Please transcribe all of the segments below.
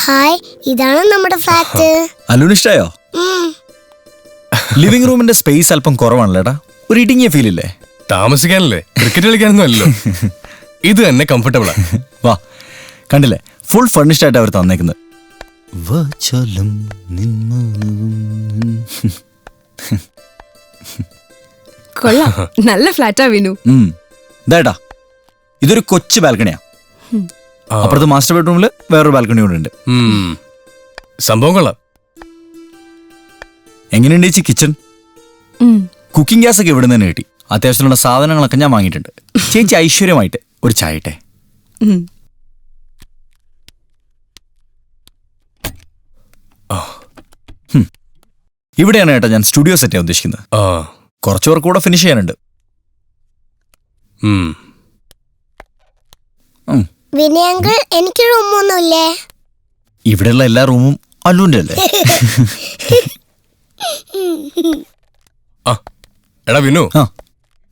Hi, ഇതാണ് നമ്മുടെ flat. അല്ലുന് ഇഷ്ടായോ? ലിവിംഗ് റൂമിന്റെ സ്പേസ് അല്പം കുറവാണല്ലേടാ, ഒരു ഇടുങ്ങിയ ഫീൽ ഇല്ലേ? താമസിക്കാനല്ലേ, ക്രിക്കറ്റ് കളിക്കാനൊന്നും അല്ലല്ലോ. ഇത് തന്നെ കംഫർട്ടബിളാ. വാ, കണ്ടില്ലേ, ഫുൾ ഫർണിഷ്ഡ് ആയിട്ട് അവർ തന്നേക്കുന്നത്. കൊള്ളാം, നല്ല ഫ്ലാറ്റാ വിനു. ഇതായിട്ടാ, ഇതൊരു കൊച്ചു ബാൽക്കണിയാ. അപ്പുറത്ത് മാസ്റ്റർ ബെഡ്റൂമില് വേറൊരു ബാൽക്കണി കൂടെ ഉണ്ട്. സംഭവം കൊള്ളാം. എങ്ങനെയുണ്ട് ചേച്ചി കിച്ചൺ? കുക്കിംഗ് ഗ്യാസ് ഒക്കെ ഇവിടെ നിന്ന് കിട്ടി. അത്യാവശ്യത്തിനുള്ള സാധനങ്ങളൊക്കെ ഞാൻ വാങ്ങിയിട്ടുണ്ട്. ചേച്ചി ഐശ്വര്യമായിട്ട് ഒരു ചായ ഇട്ടെ. ഇവിടെയാണ് കേട്ടോ ഞാൻ സ്റ്റുഡിയോ സെറ്റ് ചെയ്യാൻ ഉദ്ദേശിക്കുന്നത്. കുറച്ചു പേർക്ക് കൂടെ ഫിനിഷ് ചെയ്യാനുണ്ട്. വിനയങ്കൾ, എനിക്ക് റൂമൊന്നുമില്ലേ? ഇവിടെയുള്ള എല്ലാ റൂമും അല്ലുവിന്റെ അല്ലേ? എടാ വിനു,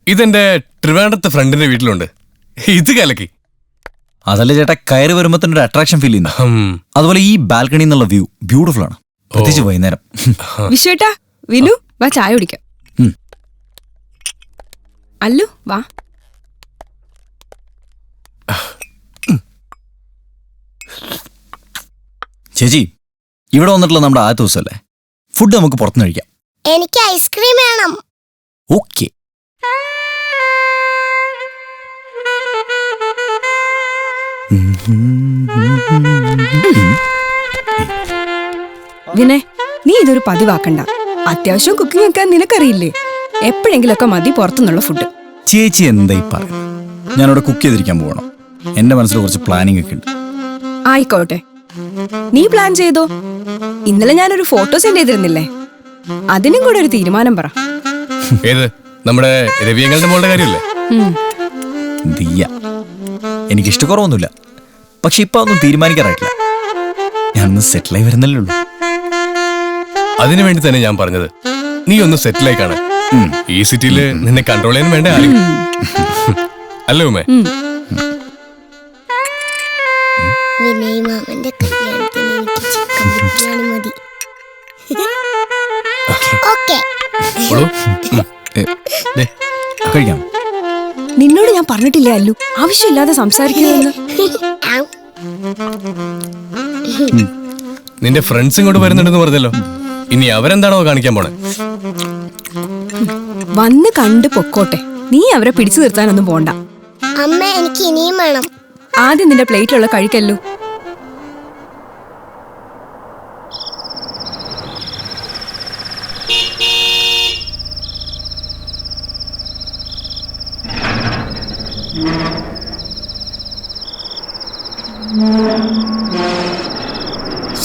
ഇതെന്റെ ട്രിവാൻഡ്രത്തെ ഫ്രണ്ടിന്റെ വീട്ടിലുണ്ട്. ഇത് കലക്കി. അതല്ലേ ചേട്ടാ, കയറി വരുമ്പോ തന്നെ ഒരു അട്രാക്ഷൻ ഫീൽ ചെയ്യുന്നു. അതുപോലെ ഈ ബാൽക്കണി എന്നുള്ള വ്യൂ ബ്യൂട്ടിഫുൾ ആണ്, പ്രത്യേകിച്ച് വൈകുന്നേരം. വിശ്വേട്ടാ, വിനു വാ, ചായ കുടിക്കാം. അല്ലു വാ. ചേച്ചി, ഇവിടെ വന്നിട്ടുള്ള നമ്മുടെ ആദ്യത്തെ ദിവസമല്ലേ, ഫുഡ് നമുക്ക് പുറത്തുനിന്ന് കഴിക്കാം. എനിക്ക് ഐസ്ക്രീം വേണം. ഓക്കെ. വിനയ്, നീ ഇതൊരു പതിവാക്കണ്ട. അത്യാവശ്യം കുക്കിംഗ് വെക്കാൻ നിനക്കറിയില്ലേ? എപ്പോഴെങ്കിലൊക്കെ മതി പുറത്തുനിന്നുള്ള ഫുഡ്. ചേച്ചി എന്തായി പറയും? ഞാനിവിടെ കുക്ക് ചെയ്തിരിക്കാൻ പോകണം. എന്റെ മനസ്സിൽ കുറച്ച് പ്ലാനിങ് ഒക്കെ ഉണ്ട്. ആയിക്കോട്ടെ, നീ പ്ലാൻ ചെയ്തോ. ഇന്നലെ ഞാനൊരു ഫോട്ടോ സെൻഡ് ചെയ്തിരുന്നില്ലേ, അതിനും കൂടെ ഒരു തീരുമാനം പറ. ഏത്, നമ്മുടെ രവിയങ്ങളുടെ മോളുടെ കാര്യമല്ലേ? ദിയ, എനിക്ക് ഇഷ്ടക്കുറവൊന്നുമില്ല, പക്ഷെ ഇപ്പൊ ഒന്നും തീരുമാനിക്കാറായിട്ടില്ല. ഞാനൊന്ന് സെറ്റിലായി വരുന്നല്ലേ ഉള്ളൂ. അതിനു വേണ്ടി തന്നെ ഞാൻ പറഞ്ഞത്, നീ ഒന്ന് സെറ്റിലായി കാണാൻ. ഈ സിറ്റിയില് നിന്നെ കൺട്രോൾ ചെയ്യാൻ വേണ്ട ആരും അല്ലേ ഉമ്മേ? വിനയ് മാമന്റെ കല്യാണത്തിന് എനിക്ക് ചിക്കൻ ബിരിയാണി മതി. ഓക്കേ. കഴിക്കാം. നിന്നോട് ഞാൻ പറഞ്ഞിട്ടില്ലേ അല്ലു, ആവശ്യമില്ലാതെ സംസാരിക്കുന്നതെന്ന്. നിന്റെ ഫ്രണ്ട്സ് ഇങ്ങോട്ട് വരുന്നുണ്ടെന്ന് പറഞ്ഞല്ലോ, ഇനി അവരെന്താണോ കാണിക്കാൻ പോണേ? വന്ന് കണ്ട് പൊക്കോട്ടെ, നീ അവരെ പിടിച്ചു നിർത്താനൊന്നും പോണ്ട. അമ്മ, എനിക്ക് ഇനിയും വേണം. ആദ്യം നിന്റെ പ്ലേറ്റിലുള്ള കഴിക്കല്ലു.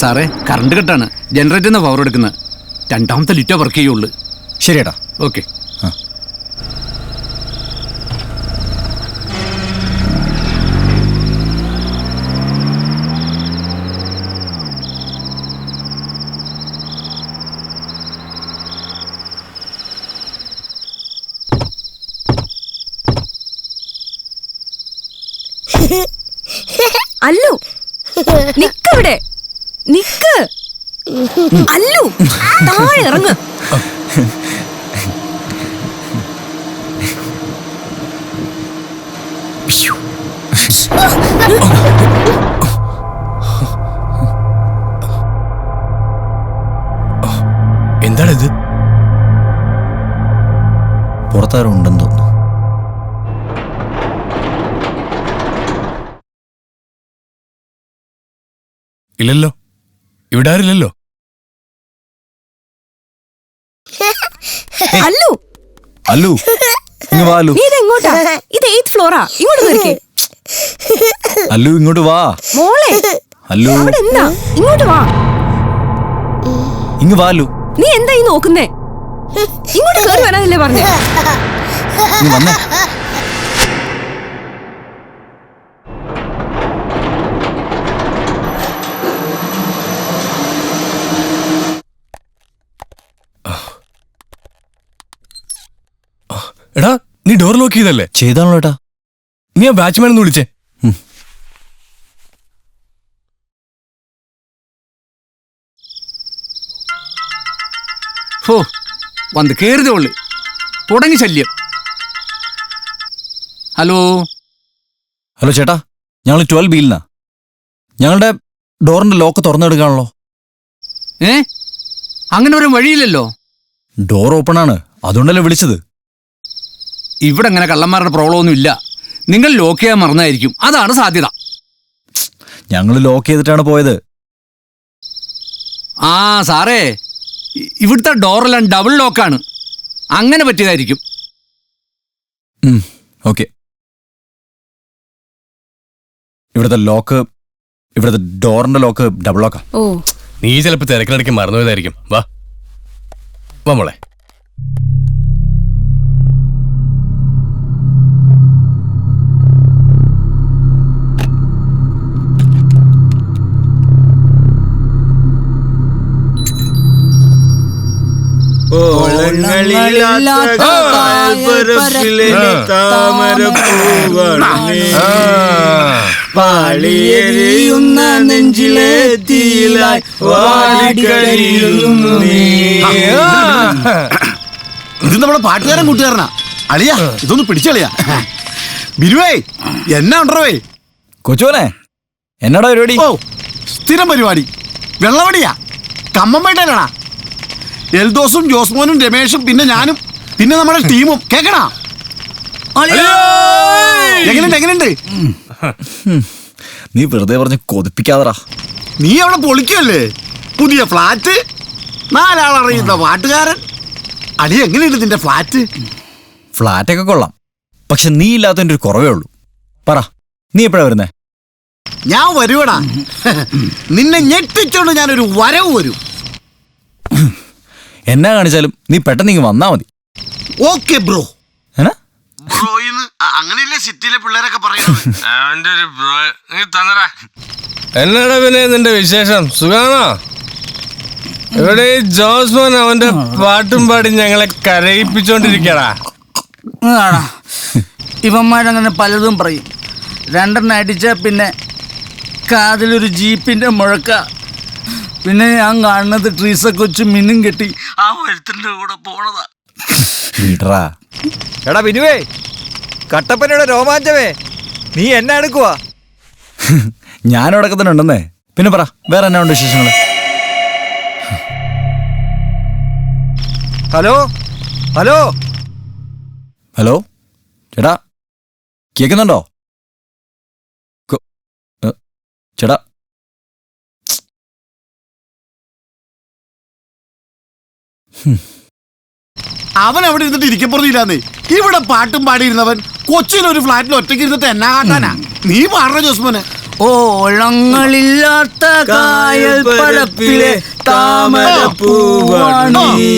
സാറേ, കറണ്ട് കട്ടാണ്. ജനറേറ്ററിന്ന് പവർ എടുക്കുന്നത്. രണ്ടാമത്തെ ലിറ്റോ വർക്ക് ചെയ്യുള്ളൂ. ശരിയേട്ടാ. ഓക്കെ. അല്ലു, നിക്കവിടെ, നിക്ക്. അല്ലു, താഴെ ഇറങ്ങ്. എന്താണിത്? പുറത്താരും ഉണ്ടെന്ന് തോന്നുന്നു. ഇല്ലല്ലോ, ഇവിടെ ആരില്ലല്ലോ. അല്ലു, അല്ലു, ഇങ്ങ് വാ. അല്ലു, നീ ഇതെങ്ങോട്ടാ? ഇത് 8th ഫ്ലോറാ, ഇങ്ങോട്ട് കേറിക്കേ. അല്ലു ഇങ്ങോട്ട് വാ. മോളെ, അല്ലു അവിടെ എന്താ? ഇങ്ങോട്ട് വാ. ഇങ്ങ് വാ. അല്ലു, നീ എന്താ ഈ നോക്കുന്നേ? ഇങ്ങോട്ട് കേറി വരാനല്ലേ പറഞ്ഞേ? ഇങ്ങ് വന്നേ. എടാ, നീ ഡോർ ലോക്ക് ചെയ്തല്ലേ? ചെയ്താണല്ലോ ഏട്ടാ. നീ ആ ബാച്ച്മാൻ ഒന്ന് വിളിച്ചേ. ഹോ വന്ന് കേറുതേ ഉള്ളു. തുടങ്ങി ശല്യം. ഹലോ ഹലോ ചേട്ടാ, ഞങ്ങൾ 12B ഞങ്ങളുടെ ഡോറിന്റെ ലോക്ക് തുറന്നെടുക്കാണല്ലോ. അങ്ങനെ ഒരു വഴിയില്ലല്ലോ. ഡോർ ഓപ്പൺ ആണ്, അതുകൊണ്ടല്ലേ വിളിച്ചത്. ഇവിടെ അങ്ങനെ കള്ളന്മാരുടെ പ്രോബ്ലം ഒന്നും ഇല്ല. നിങ്ങൾ ലോക്ക് ചെയ്യാൻ മറന്നായിരിക്കും, അതാണ് സാധ്യത. ഞങ്ങൾ ലോക്ക് ചെയ്തിട്ടാണ് പോയത്. ആ സാറേ, ഇവിടുത്തെ ഡോറെല്ലാം ഡബിൾ ലോക്കാണ്, അങ്ങനെ പറ്റിയതായിരിക്കും. ഓക്കെ. ഇവിടുത്തെ ഡോറിന്റെ ലോക്ക് ഡബിൾ ലോക്കാ. ഓ, നീ ചിലപ്പോ തിരക്കിനിടയ്ക്ക് മറന്നുപോയതായിരിക്കും. വാ വാ മോളെ. പാളിയെരിയുന്ന നെഞ്ചിലെ തീയിലായി വാടിക്കഴിയുന്നു നീ. ഇത് നമ്മുടെ പാട്ടുകാരൻ കൂട്ടുകാരനാ. അളിയാ, ഇതൊന്ന് പിടിച്ചളിയാ. ബിരുവേ, എന്നാ ഉണ്ടേ? കൊച്ചുവനെ, എന്നാടാ പരിപാടി? ഓ, സ്ഥിരം പരിപാടി. വെള്ളവടിയാ, കമ്മമ്പേട്ടനാ. എൽദോസും ജോസ്മോനും രമേഷും പിന്നെ ഞാനും പിന്നെ നമ്മുടെ ടീമും. കേക്കണാ? എങ്ങനെയുണ്ട്? നീ വെറുതെ പറഞ്ഞ് കൊതിപ്പിക്കാതറാ. നീ അവിടെ പൊളിക്കല്ലേ? പുതിയ ഫ്ലാറ്റ്, 4 ആളറിയുന്ന പാട്ടുകാരൻ. അടി, എങ്ങനെയുണ്ട് നിന്റെ ഫ്ലാറ്റ്? ഫ്ലാറ്റൊക്കെ കൊള്ളാം, പക്ഷെ നീ ഇല്ലാത്തതിന്റെ ഒരു കുറവേ ഉള്ളൂ. പറ, നീ എപ്പോഴാ വരുന്നേ? ഞാൻ വരുവടാ. നിന്നെ ഞെട്ടിച്ചോണ്ട് ഞാനൊരു വരവ് വരും. എന്നാ കാണിച്ചാലും നീ പെട്ടെന്ന് ഇങ്ങ് വന്നാ മതി. Okay bro. എന്നാ അങ്ങനെയല്ലേ സിറ്റിയിലെ പിള്ളേരൊക്കെ പറയുന്നത്. എന്നാടാ പിന്നെ നിന്റെ വിശേഷം? സുഖാണോ? ഇവിടെ ഈ ജോസ്മോൻ അവന്റെ പാട്ടും പാടി ഞങ്ങളെ കരയിപ്പിച്ചോണ്ടിരിക്കടാ. ഇവന്മാരങ്ങനെ പലതും പറയും. 2 അടിച്ച പിന്നെ കാതിലൊരു ജീപ്പിന്റെ മുഴക്ക. പിന്നെ ഞാൻ കാണുന്നത് ട്രീസ കൊച്ചു മിന്നും കെട്ടി ആ വരുത്തിന്റെ കൂടെ പോണതാ. വീട്ടറാ. എടാ ബിനുവേ, കട്ടപ്പനയുടെ രോമാഞ്ചമേ, നീ എന്നെ എടുക്കുവാ? ഞാനവിടൊക്കെ തന്നെ ഉണ്ടെന്നേ. പിന്നെ പറ, വേറെ എന്നാ ഉണ്ട് വിശേഷങ്ങള്? ഹലോ ഹലോ ഹലോ ചേട്ടാ, കേൾക്കുന്നുണ്ടോ? ചേട്ടാ, അവൻ അവിടെ ഇരുന്നിട്ട് ഇരിക്കപ്പുറത്തില്ലാന്നേ. ഇവിടെ പാട്ടും പാടിയിരുന്നവൻ കൊച്ചിയിലൊരു ഫ്ലാറ്റിൽ ഒറ്റയ്ക്ക് ഇരുന്നിട്ട് എന്നാ കാട്ടാനാ? നീ പാടണ ജോസ്മോനെ. ഓളങ്ങളില്ലാത്ത കായൽ പരപ്പിലെ താമരപ്പൂവാണ് നീ.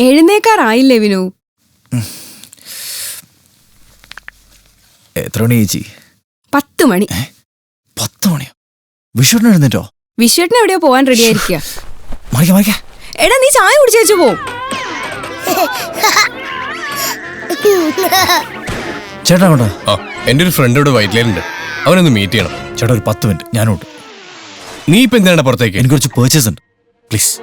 എഴുന്നേക്കാറായില്ലേ വിനു? എത്ര മണി ചേച്ചി? 10 മണി. 10 മണിയോ? വിഷുവിന് എഴുന്നേറ്റോ? വിഷുവേട്ടന് എവിടെയോ പോവാൻ റെഡി ആയിരിക്കുക. എടാ, നീ ചായ കുടിച്ചേച്ചു പോ. ചേട്ടാ കൊണ്ടോ? ആ, എന്റെ ഒരു ഫ്രണ്ട് ഇവിടെ വൈറ്റ്ലൈനുണ്ട്, അവനൊന്ന് മീറ്റ് ചെയ്യണം. ചേട്ടാ, ഒരു 10 മിനിറ്റ് ഞാനോട്ട്. നീ ഇപ്പൊ എന്തിനാണ് പുറത്തേക്ക്? എനിക്ക് കുറച്ച് പേർച്ചേസ് ഉണ്ട്, പ്ലീസ്.